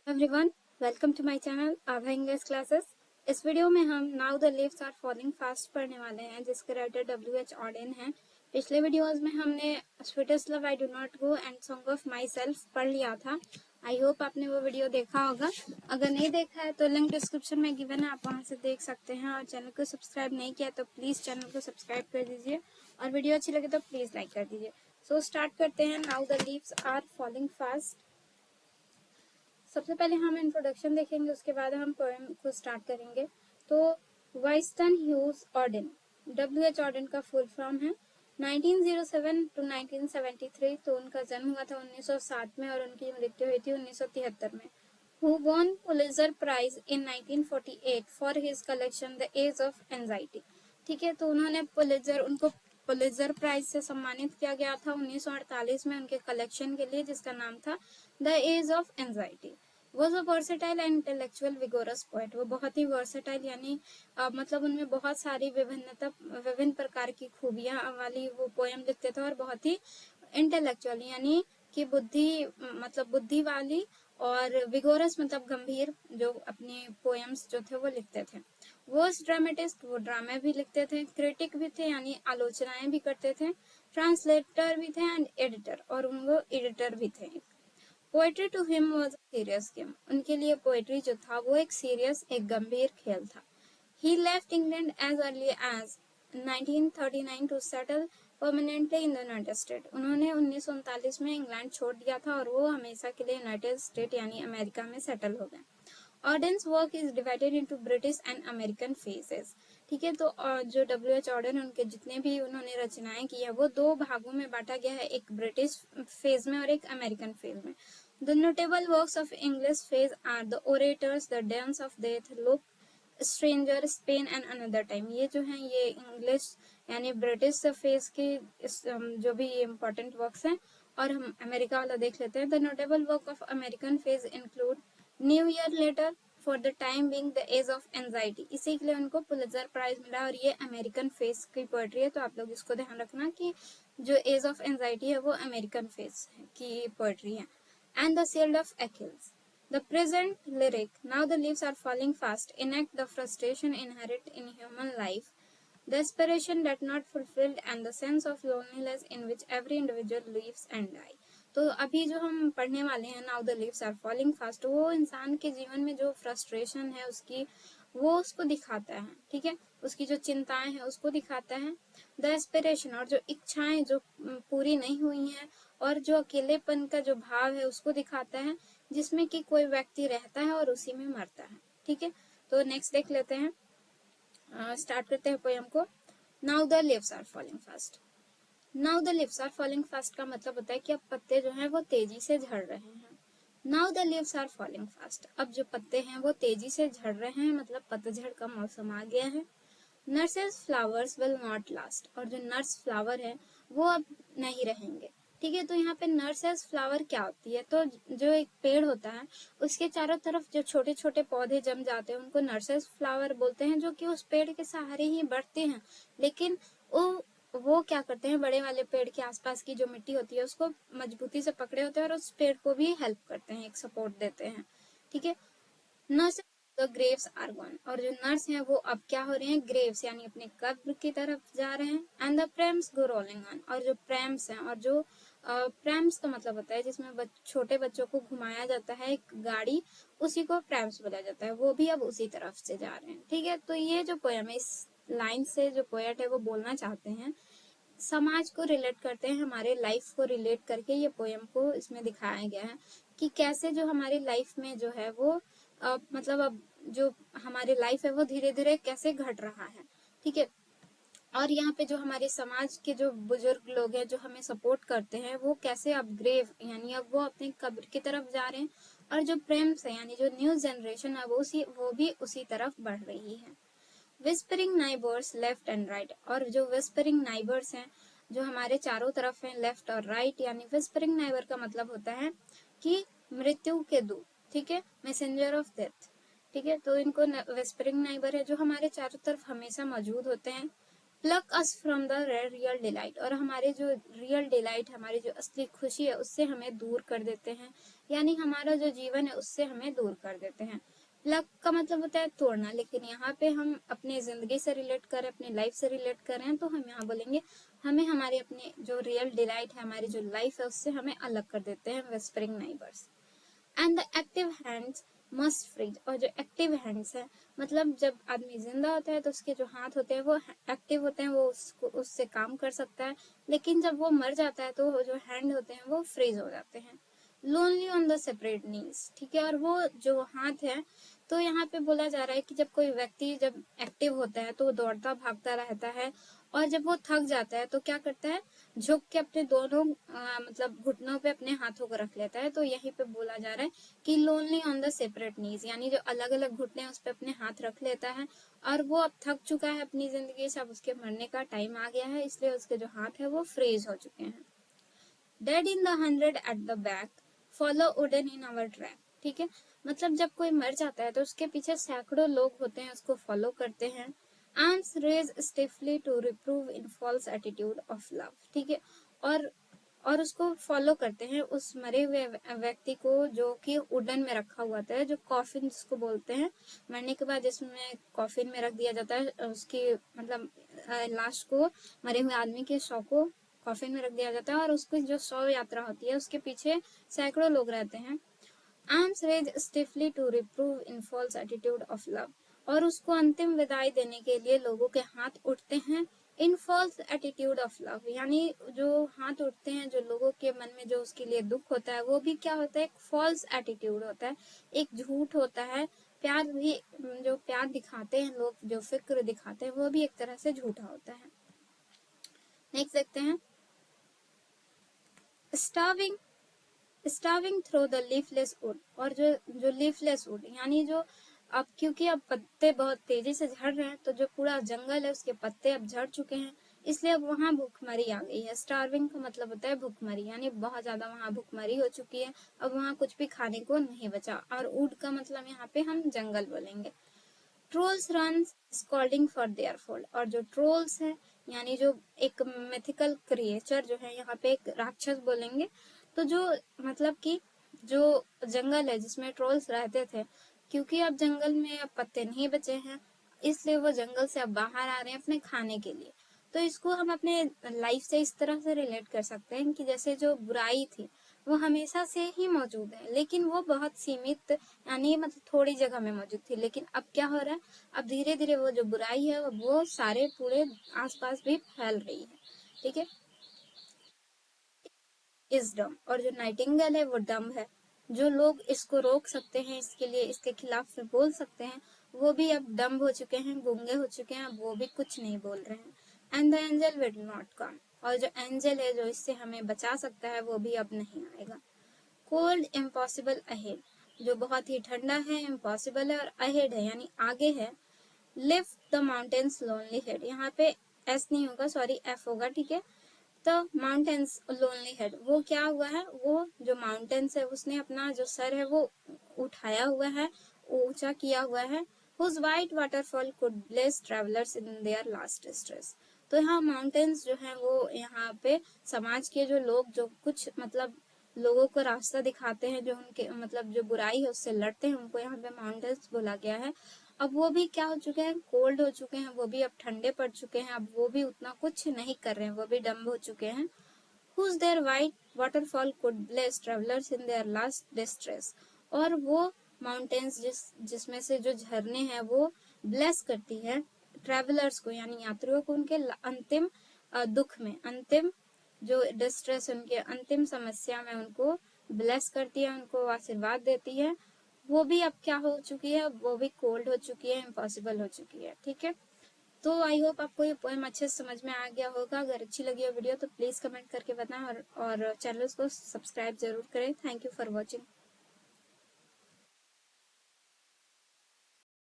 Everyone, welcome to my channel Abha English classes. इस video में हम now the leaves are falling fast पढ़ने वाले हैं, जिसके राइटर W.H. ऑडेन हैं। पिछले वीडियोस में हमने sweetest love I do not go and song of my self पढ़ लिया था। आई होप आपने वो वीडियो देखा होगा। अगर नहीं देखा है तो लिंक डिस्क्रिप्शन में गिवन है, आप वहां से देख सकते हैं। और चैनल को सब्सक्राइब नहीं किया तो प्लीज चैनल को सब्सक्राइब कर दीजिए, और वीडियो अच्छी लगे तो प्लीज लाइक कर दीजिए। सो स्टार्ट करते हैं। Now the leaves are falling fast. सबसे पहले हम इंट्रोडक्शन देखेंगे, उसके बाद हम पोएम को स्टार्ट करेंगे। तो वाइस्टन ह्यूज ऑडेन, W.H. ऑडेन का फुल फॉर्म है 1907 टू 1973। तो उनका जन्म हुआ था 1907 में और उनकी मृत्यु हुई थी 1973 में। Who won Pulitzer Prize in 1948 for his collection The Age of Anxiety। ठीक है, तो उन्होंने उनको पुलित्जर प्राइज से सम्मानित किया गया था 1948 में उनके कलेक्शन के लिए, जिसका नाम था the age of anxiety. Was a versatile and intellectual vigorous poet. वो बहुत ही वर्सेटाइल यानी मतलब उनमें बहुत सारी विभिन्न प्रकार की खूबियां वाली वो पोएम लिखते थे, और बहुत ही इंटेलेक्चुअल यानी कि बुद्धि वाली, और विगोरस मतलब गंभीर, जो अपने पोएम्स जो थे वो लिखते थे। वो ड्रामेटिस्ट, वो ड्रामे भी लिखते थे। क्रिटिक भी थे यानी आलोचनाएं भी करते थे। ट्रांसलेटर भी थे एंड एडिटर, और वो एडिटर भी थे। Poetry to him was a serious game. उनके लिए पोएट्री जो था वो एक गंभीर खेल था। He left England as early as 1939 to settle permanently in the United States। उन्होंने 1939 में इंग्लैंड छोड़ दिया था और वो हमेशा के लिए यूनाइटेड स्टेट यानी अमेरिका में सेटल हो गए। Auden's work is divided into British and American phases. ठीक है, तो जो W.H. ऑडेन, उनके जितने भी उन्होंने रचनाएं की है वो दो भागों में बांटा गया है, एक ब्रिटिश फेज में और एक अमेरिकन फेज में। The notable works of English phase are the orators, the dance of death, look, stranger, Spain and another time. ये जो है ये इंग्लिश यानी ब्रिटिश फेज के जो भी इम्पोर्टेंट वर्क्स हैं। और हम अमेरिका वाला देख लेते हैं। The notable work of American phase include new year letter, for the time being, the age of anxiety. इसी के लिए उनको पुलित्जर प्राइज मिला, और ये अमेरिकन फेज की पोएट्री है। तो आप लोग इसको ध्यान रखना कि जो एज ऑफ एंजाइटी है वो अमेरिकन फेज की पोएट्री है। And the shield of Achilles. The present lyric, now the leaves are falling fast, enact the frustration inherent in human life, the aspiration that not fulfilled, and the sense of loneliness in which every individual lives and die। तो अभी जो हम पढ़ने वाले हैं now the leaves are falling fast, वो इंसान के जीवन में जो फ्रस्ट्रेशन है उसकी, वो उसको दिखाता है। ठीक है, उसकी जो चिंताएं हैं उसको दिखाता है। द एस्पिरेशन, और जो इच्छाएं जो पूरी नहीं हुई हैं, और जो अकेलेपन का जो भाव है उसको दिखाता है, जिसमें कि कोई व्यक्ति रहता है और उसी में मरता है। ठीक है, तो नेक्स्ट देख लेते हैं। स्टार्ट करते हैं पोएम को। Now the leaves are falling fast. Now the leaves are falling fast का मतलब होता है कि अब पत्ते जो हैं वो तेजी से झड़ रहे हैं। Now the leaves are falling fast, अब जो पत्ते हैं वो तेजी से झड़ रहे हैं, मतलब पतझड़ का मौसम आ गया है। Nurses flowers will not last, और जो नर्स फ्लावर है वो अब नहीं रहेंगे। ठीक है, तो यहाँ पे नर्सेस फ्लावर क्या होती है, तो जो एक पेड़ होता है उसके चारों तरफ जो छोटे छोटे पौधे जम जाते हैं उनको नर्सेस फ्लावर बोलते हैं, जो कि उस पेड़ के सहारे ही बढ़ते हैं। लेकिन वो क्या करते हैं, बड़े वाले पेड़ के आसपास की जो मिट्टी होती है उसको मजबूती से पकड़े होते हैं और उस पेड़ को भी हेल्प करते हैं, एक सपोर्ट देते हैं। ठीक है, nurse the graves are gone, और जो नर्स हैं वो अब क्या हो रहे हैं, ग्रेव्स यानी अपने कब्र की तरफ जा रहे हैं। And the prams go rolling on, और जो प्रैम्स हैं, और जो प्रैम्स का मतलब होता है जिसमें छोटे बच्चों को घुमाया जाता है, एक गाड़ी, उसी को प्रैम्स बोला जाता है, वो भी अब उसी तरफ से जा रहे हैं। ठीक है, तो ये जो पोएम है, इस लाइन से जो पोएट है वो बोलना चाहते हैं, समाज को रिलेट करते हैं, हमारे लाइफ को रिलेट करके ये पोएम को इसमें दिखाया गया है कि कैसे जो हमारी लाइफ में जो है वो मतलब अब जो हमारी लाइफ है वो धीरे धीरे कैसे घट रहा है। ठीक है, और यहाँ पे जो हमारे समाज के जो बुजुर्ग लोग हैं जो हमें सपोर्ट करते हैं, वो कैसे अब ग्रेव यानी अब वो अपने कब्र की तरफ जा रहे हैं, और जो प्रेम से यानी जो न्यू जनरेशन है वो भी उसी तरफ बढ़ रही है। Whispering neighbours left and right, और जो विस्परिंग नाइबर्स हैं जो हमारे चारों तरफ हैं, लेफ्ट और राइट, यानी विस्परिंग नाइबर का मतलब होता है कि मृत्यु के दूत। ठीक है, मैसेंजर ऑफ डेथ। ठीक है, तो इनको विस्परिंग नाइबर है जो हमारे चारों तरफ हमेशा मौजूद होते हैं। Pluck us from the real delight, और हमारे जो रियल डिलाइट, हमारी जो असली खुशी है उससे हमें दूर कर देते हैं, यानी हमारा जो जीवन है उससे हमें दूर कर देते हैं। प्लग का मतलब होता है तोड़ना, लेकिन यहाँ पे हम अपनी जिंदगी से रिलेट करें, अपनी लाइफ से रिलेट करें, तो हम यहाँ बोलेंगे हमें हमारी अपनी जो रियल डिलाइट है, हमारी जो लाइफ है, उससे हमें अलग कर देते हैं whispering neighbours. And the active hands must freeze, और जो एक्टिव हैंड्स है मतलब जब आदमी जिंदा होता है तो उसके जो हाथ होते हैं वो एक्टिव होते हैं, वो उससे काम कर सकता है, लेकिन जब वो मर जाता है तो वो जो हैंड होते हैं वो फ्रीज हो जाते हैं। लोनली ऑन द सेपरेट नीज, ठीक है। और वो जो हाथ है, तो यहाँ पे बोला जा रहा है कि जब कोई व्यक्ति जब एक्टिव होता है तो वो दौड़ता भागता रहता है, और जब वो थक जाता है तो क्या करता है, झुक के अपने दोनों मतलब घुटनों पे अपने हाथों को रख लेता है। तो यहीं पे बोला जा रहा है कि लोनली ऑन द सेपरेट नीज, यानी जो अलग अलग घुटने हैं उस पे अपने हाथ रख लेता है, और वो अब थक चुका है अपनी जिंदगी से, अब उसके मरने का टाइम आ गया है, इसलिए उसके जो हाथ है वो फ्रीज हो चुके हैं। Dead in the 100 at the back, follow wooden in our track, ठीक है। मतलब जब कोई मर जाता है तो उसके पीछे सैकड़ों लोग होते हैं, उसको फॉलो करते हैं। Arms raise stiffly to reprove in false attitude of love, ठीक है। और और उसको फॉलो करते हैं, उस मरे हुए व्यक्ति को, जो कि वुडन में रखा हुआ था, जो कॉफिन जिसको बोलते हैं, मरने के बाद जिसमें कॉफिन में रख दिया जाता है उसकी मतलब लाश को, मरे हुए आदमी के शव को कॉफिन में रख दिया जाता है, और उसकी जो शव यात्रा होती है उसके पीछे सैकड़ों लोग रहते हैं। Arms raise stiffly to reprove in false attitude of love, और उसको अंतिम विदाई देने के लिए लोगों के हाथ उठते हैं इन फॉल्स एटीट्यूड ऑफ लव, यानी जो हाथ उठते हैं, जो लोगों के मन में जो उसके लिए दुख होता है वो भी क्या होता है, एक फॉल्स एटीट्यूड होता है, एक झूठ होता है। प्यार भी, जो प्यार दिखाते हैं लोग, जो फिक्र दिखाते हैं, वो भी एक तरह से झूठा होता है। नेक्स्ट देखते हैं, starving starving through the leafless would, और जो लीफलेस वुड यानी जो अब क्योंकि अब पत्ते बहुत तेजी से झड़ रहे हैं, तो जो पूरा जंगल है उसके पत्ते अब झड़ चुके हैं, इसलिए अब वहाँ भूखमरी आ गई है। स्टार्विंग का मतलब होता है भूखमरी, यानी बहुत ज्यादा वहाँ भूखमरी हो चुकी है, अब वहाँ कुछ भी खाने को नहीं बचा। और वुड का मतलब यहाँ पे हम जंगल बोलेंगे। Trolls run scolding for their fall, और जो ट्रोल्स है यानी जो एक मिथिकल क्रिएचर जो है, यहाँ पे एक राक्षस बोलेंगे। तो जो मतलब कि जो जंगल है जिसमें ट्रोल्स रहते थे, क्योंकि अब जंगल में अब पत्ते नहीं बचे हैं, इसलिए वो जंगल से अब बाहर आ रहे हैं अपने खाने के लिए। तो इसको हम अपने लाइफ से इस तरह से रिलेट कर सकते हैं कि जैसे जो बुराई थी वो हमेशा से ही मौजूद है, लेकिन वो बहुत सीमित, यानी मतलब थोड़ी जगह में मौजूद थी, लेकिन अब क्या हो रहा है, अब धीरे धीरे वो जो बुराई है वो सारे पूरे आसपास भी फैल रही है, ठीक है। इस डम, और जो नाइटिंगेल है वो डम है। जो लोग इसको रोक सकते हैं, इसके लिए इसके खिलाफ में बोल सकते हैं, वो भी अब डम हो चुके हैं, गूंगे हो चुके हैं, अब वो भी कुछ नहीं बोल रहे हैं। And the angel will not come, और जो एंजल है जो इससे हमें बचा सकता है वो भी अब नहीं आएगा। कोल्ड इम्पॉसिबल अहेड, जो बहुत ही ठंडा है, इम्पॉसिबल है, और अहेड है यानी आगे है। Lift the mountains lonely head, यहाँ पे एस नहीं होगा, सॉरी एफ होगा, ठीक है। तो माउंटेन्स लोनली हेड, वो क्या हुआ है, वो जो माउंटेन्स है उसने अपना जो सर है वो उठाया हुआ है, ऊंचा किया हुआ है। Whose white waterfall could bless travellers in their last distress, तो यहाँ माउंटेन्स जो है वो यहाँ पे समाज के जो लोग जो कुछ मतलब लोगों को रास्ता दिखाते हैं, जो उनके मतलब जो बुराई है उससे लड़ते हैं, उनको यहाँ पे माउंटेन्स बोला गया है। अब वो भी क्या हो चुके हैं, कोल्ड हो चुके हैं, वो भी अब ठंडे पड़ चुके हैं, अब वो भी उतना कुछ नहीं कर रहे हैं, वो भी डम्ब हो चुके हैं। Whose their white waterfall could bless travelers in their last distress, और वो माउंटेन्स जिसमें से जो झरने हैं वो ब्लेस करती है ट्रेवलर्स को, यानी यात्रियों को, उनके अंतिम दुख में, अंतिम जो डिस्ट्रेस, उनके अंतिम समस्या में उनको ब्लेस करती है, उनको आशीर्वाद देती है। वो भी अब क्या हो चुकी है, वो भी कोल्ड हो चुकी है, इम्पॉसिबल हो चुकी है, ठीक है। तो आई होप आपको ये पोएम अच्छे से समझ में आ गया होगा। अगर अच्छी लगी हो वीडियो तो प्लीज कमेंट करके बताएं, और चैनल को सब्सक्राइब जरूर करें। Thank you for watching.